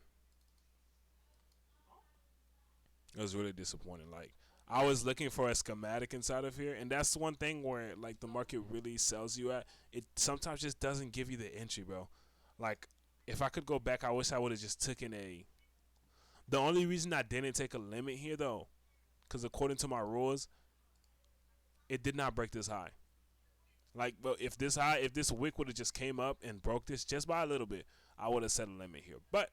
It was really disappointing. Like, I was looking for a schematic inside of here, and that's one thing where like the market really sells you at. It sometimes just doesn't give you the entry, bro. Like, if I could go back, I wish I would have just taken a. The only reason I didn't take a limit here though, because according to my rules, it did not break this high. Like, but if this wick would have just came up and broke this just by a little bit, I would have set a limit here. But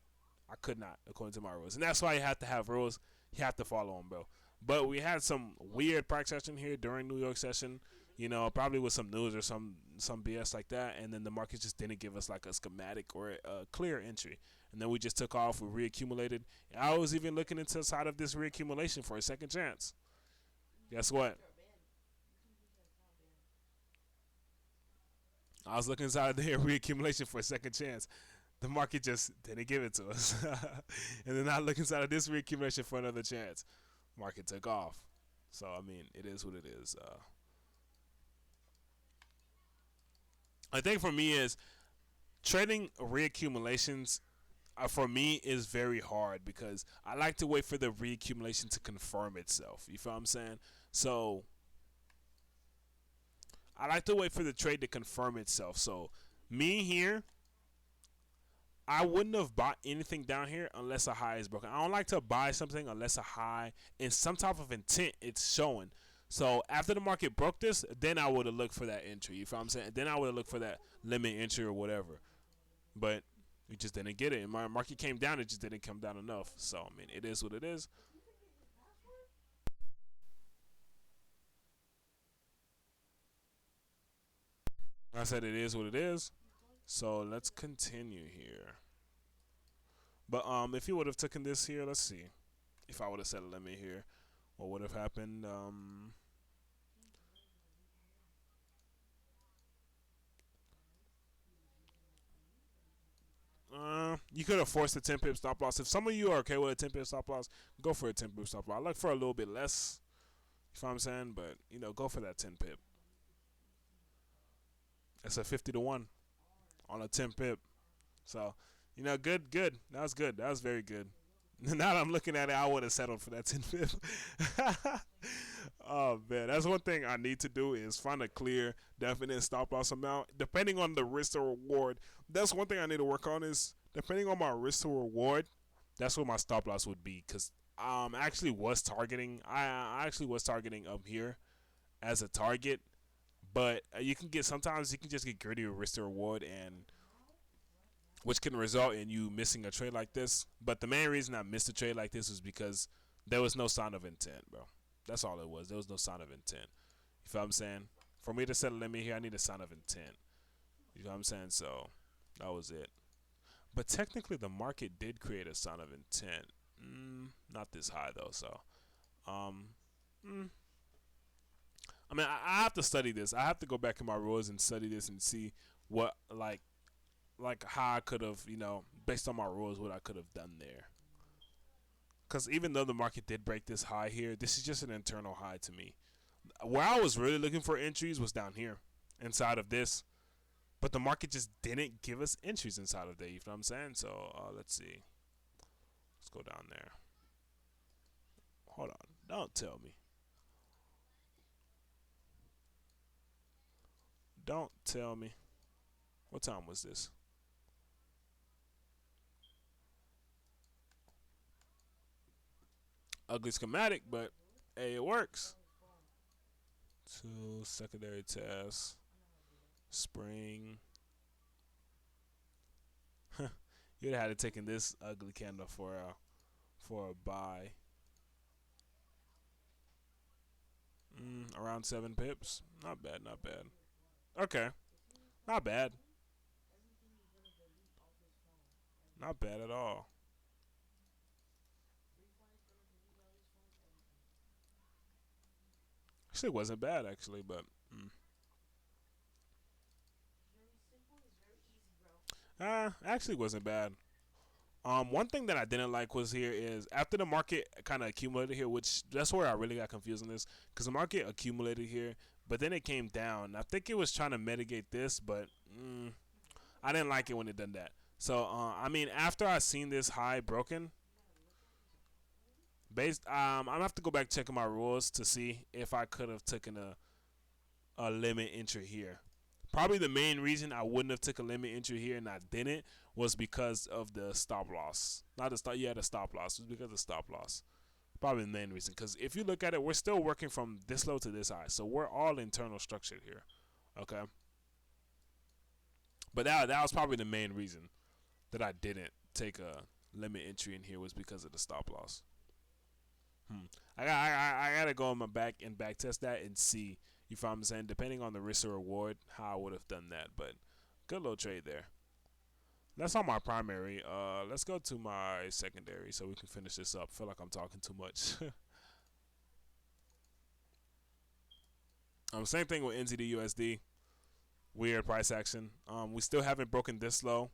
I could not, according to my rules, and that's why you have to have rules. You have to follow them, bro. But we had some weird price session here during New York session. Probably with some news or some BS like that, and then the market just didn't give us like a schematic or a clear entry, and then we just took off. We reaccumulated. I was even looking into the side of this reaccumulation for a second chance. Guess what? I was looking inside the reaccumulation for a second chance. The market just didn't give it to us. And then I look inside of this reaccumulation for another chance. Market took off. So, I mean, it is what it is. I think for me is trading reaccumulations for me is very hard because I like to wait for the reaccumulation to confirm itself. You feel what I'm saying? So I like to wait for the trade to confirm itself. So me here, I wouldn't have bought anything down here unless a high is broken. I don't like to buy something unless a high in some type of intent it's showing. So after the market broke this, then I would have looked for that entry. You feel what I'm saying? Then I would have looked for that limit entry or whatever. But we just didn't get it. And my market came down, it just didn't come down enough. So I mean, it is what it is. Like I said, it is what it is. So let's continue here. But if you would have taken this here, let's see. If I would have set a limit here, what would have happened? You could have forced a 10 pip stop loss. If some of you are okay with a 10 pip stop loss, go for a 10 pip stop loss. I like for a little bit less. You know what I'm saying? But go for that 10 pip. It's a 50 to 1 on a 10 pip. So, good, good. That was good. That was very good. Now that I'm looking at it, I would have settled for that 10 pip. Oh man, that's one thing I need to do is find a clear, definite stop loss amount. Depending on the risk to reward, that's one thing I need to work on. Is depending on my risk to reward, that's what my stop loss would be. Cause actually was targeting. I actually was targeting up here as a target, but you can get sometimes you can just get greedy with risk to reward and which can result in you missing a trade like this. But the main reason I missed a trade like this was because there was no sign of intent, bro. That's all it was. There was no sign of intent. You feel what I'm saying? For me to set a limit here, I need a sign of intent. You know what I'm saying? So that was it. But technically, the market did create a sign of intent. Not this high though. So, um, mm, I mean, I have to study this. I have to go back in my rules and study this and see what like how I could have, based on my rules, what I could have done there. Because even though the market did break this high here, this is just an internal high to me. Where I was really looking for entries was down here, inside of this. but the market just didn't give us entries inside of there. You know what I'm saying? So let's see. Let's go down there. Hold on. Don't tell me. Don't tell me. What time was this? Ugly schematic, but hey, it works. Two secondary tests. Spring. You'd have had to taken this ugly candle for a buy. Around 7 pips. Not bad, not bad. Okay, not bad. Not bad at all. Actually, it wasn't bad actually, but actually wasn't bad. One thing that I didn't like was here is after the market kind of accumulated here, which that's where I really got confused on this, because the market accumulated here, but then it came down. I think it was trying to mitigate this, but I didn't like it when it done that. So I mean, after I seen this high broken, based I'm gonna have to go back checking my rules to see if I could have taken a limit entry here. Probably the main reason I wouldn't have took a limit entry here and I didn't was because of the stop loss. Not the stop, yeah, the stop loss. It was because of the stop loss. Probably the main reason. Because if you look at it, we're still working from this low to this high, so we're all internal structured here. Okay, but that was probably the main reason that I didn't take a limit entry in here was because of the stop loss. Hmm. I gotta go on my back and back test that and see. You find what I'm saying? Depending on the risk or reward, how I would have done that. But good little trade there. That's on my primary. Let's go to my secondary so we can finish this up. Feel like I'm talking too much. Same thing with NZD USD. Weird price action. We still haven't broken this low.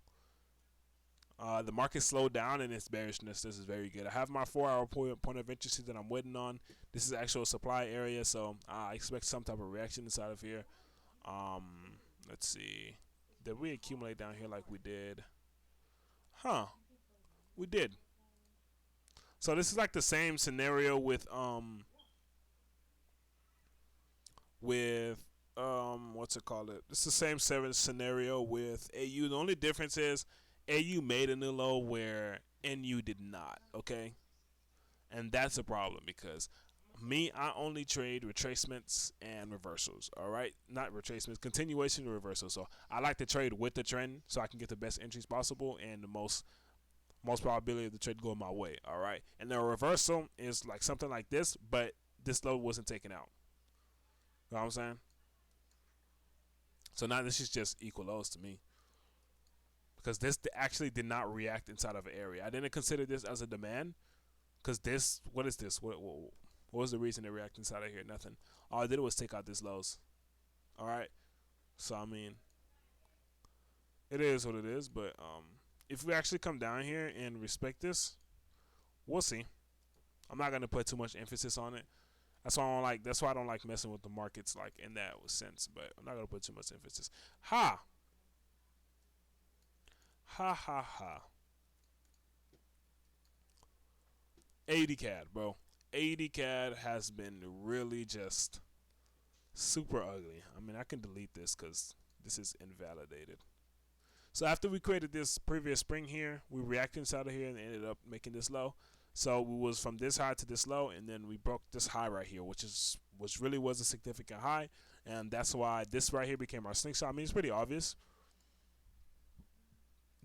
The market slowed down in its bearishness. This is very good. I have my 4-hour point of interest that I'm waiting on. This is actual supply area, so I expect some type of reaction inside of here. Let's see. Did we accumulate down here like we did? Huh. We did. So this is like the same scenario with what's it called? It's the same scenario with AU. The only difference is AU made a new low where NU did not. Okay, and that's a problem because me, I only trade retracements and reversals. All right, not retracements, continuation and reversals. So I like to trade with the trend so I can get the best entries possible and the most probability of the trade going my way. All right, and the reversal is like something like this, but this low wasn't taken out. You know what I'm saying? So now this is just equal lows to me because this actually did not react inside of an area. I didn't consider this as a demand because this, what is this? What was the reason it reacted inside of here? Nothing. All I did was take out this lows. All right. So I mean, it is what it is. But if we actually come down here and respect this, we'll see. I'm not gonna put too much emphasis on it. That's why I don't like. That's why I don't like messing with the markets like in that sense. But I'm not gonna put too much emphasis. Ha ha ha ha. 80 CAD, bro. 80 CAD has been really just super ugly. I mean, I can delete this because this is invalidated. So after we created this previous spring here, we reacted inside of here and ended up making this low. So we was from this high to this low, and then we broke this high right here, which really was a significant high, and that's why this right here became our slingshot. I mean, it's pretty obvious.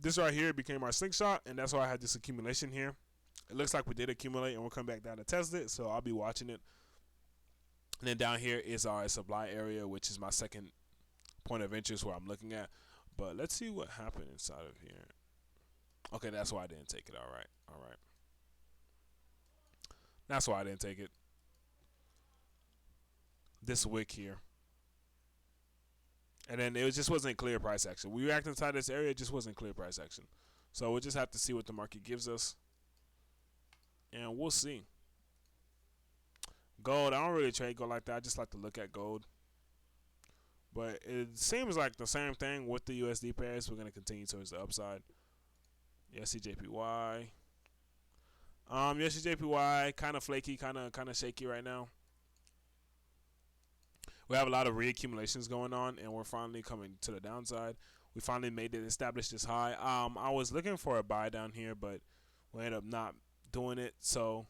This right here became our slingshot, and that's why I had this accumulation here. It looks like we did accumulate, and we'll come back down to test it. So I'll be watching it. And then down here is our supply area, which is my second point of interest where I'm looking at. But let's see what happened inside of here. Okay, that's why I didn't take it. All right, all right. That's why I didn't take it. This wick here. And then it just wasn't clear price action. We reacted inside this area, it just wasn't clear price action. So we'll just have to see what the market gives us. And we'll see. Gold, I don't really trade gold like that. I just like to look at gold. But it seems like the same thing with the USD pairs. We're gonna continue towards the upside. USDJPY. USDJPY kind of flaky, kind of shaky right now. We have a lot of reaccumulations going on, and we're finally coming to the downside. We finally made it, established this high. I was looking for a buy down here, but we ended up not doing it. So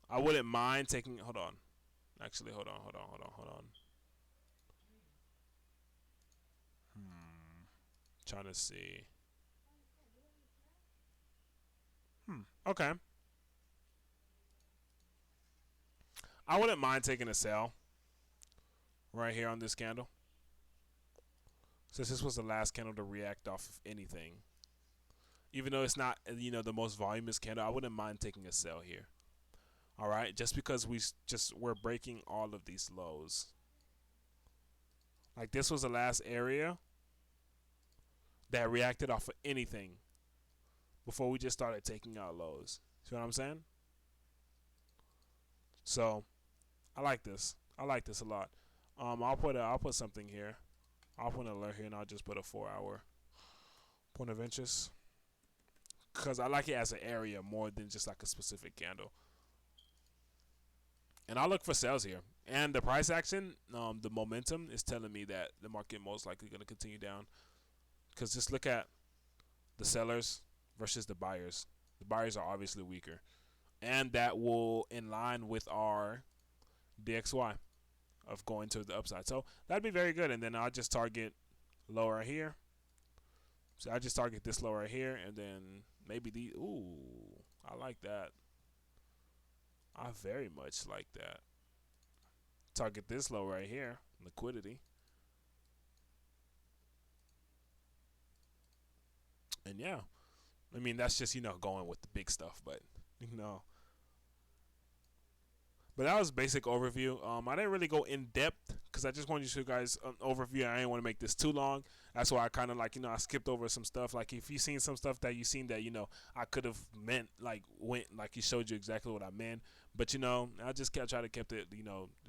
I wouldn't mind taking. Hold on. Actually, hold on. Trying to see. Okay. I wouldn't mind taking a sell right here on this candle. Since this was the last candle to react off of anything. Even though it's not, the most voluminous candle, I wouldn't mind taking a sell here. All right, just because we're breaking all of these lows. Like this was the last area that reacted off of anything before we just started taking out lows. See what I'm saying? So I like this. I like this a lot. I'll put something here. I'll put an alert here, and I'll just put a 4-hour point of interest because I like it as an area more than just like a specific candle. And I'll look for sales here. And the price action, the momentum is telling me that the market most likely going to continue down. Because just look at the sellers versus the buyers. The buyers are obviously weaker. And that will in line with our DXY of going to the upside. So that'd be very good. And then I'll just target lower here. So I just target this lower here. And then maybe the, ooh, I like that. I very much like that. Target this low right here, liquidity. And yeah, I mean, that's just, going with the big stuff, but, But that was basic overview. I didn't really go in depth because I just wanted to show you guys an overview. I didn't want to make this too long. That's why I kind of I skipped over some stuff. Like if you seen some stuff that you seen that, I could have meant he showed you exactly what I meant. But, I just try to keep it,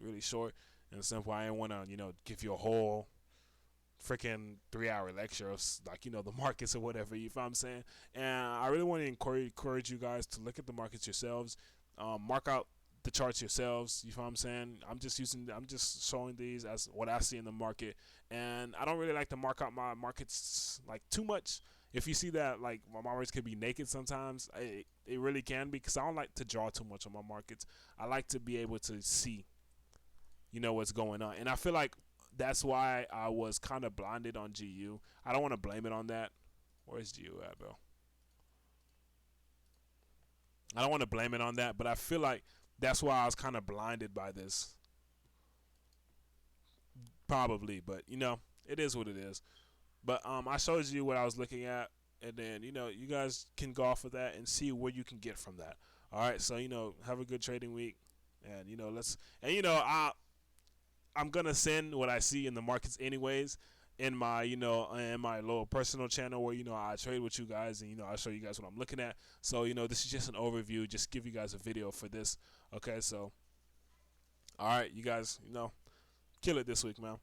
really short and simple. I didn't want to, give you a whole freaking 3-hour lecture of the markets or whatever, you know what I'm saying? And I really want to encourage you guys to look at the markets yourselves, mark out the charts yourselves, you know what I'm saying? I'm just showing these as what I see in the market, and I don't really like to mark out my markets too much. If you see that my markets could be naked sometimes, it really can be, because I don't like to draw too much on my markets. I like to be able to see, what's going on, and I feel like that's why I was kind of blinded on GU. I don't want to blame it on that. Where's GU at, bro? I don't want to blame it on that, but I feel like that's why I was kind of blinded by this. Probably, but it is what it is. But I showed you what I was looking at, and then you guys can go off of that and see where you can get from that. All right, so have a good trading week, and I'm gonna send what I see in the markets anyways in my in my little personal channel where I trade with you guys, and I show you guys what I'm looking at. So this is just an overview, just give you guys a video for this. Okay, so all right, you guys, kill it this week, man.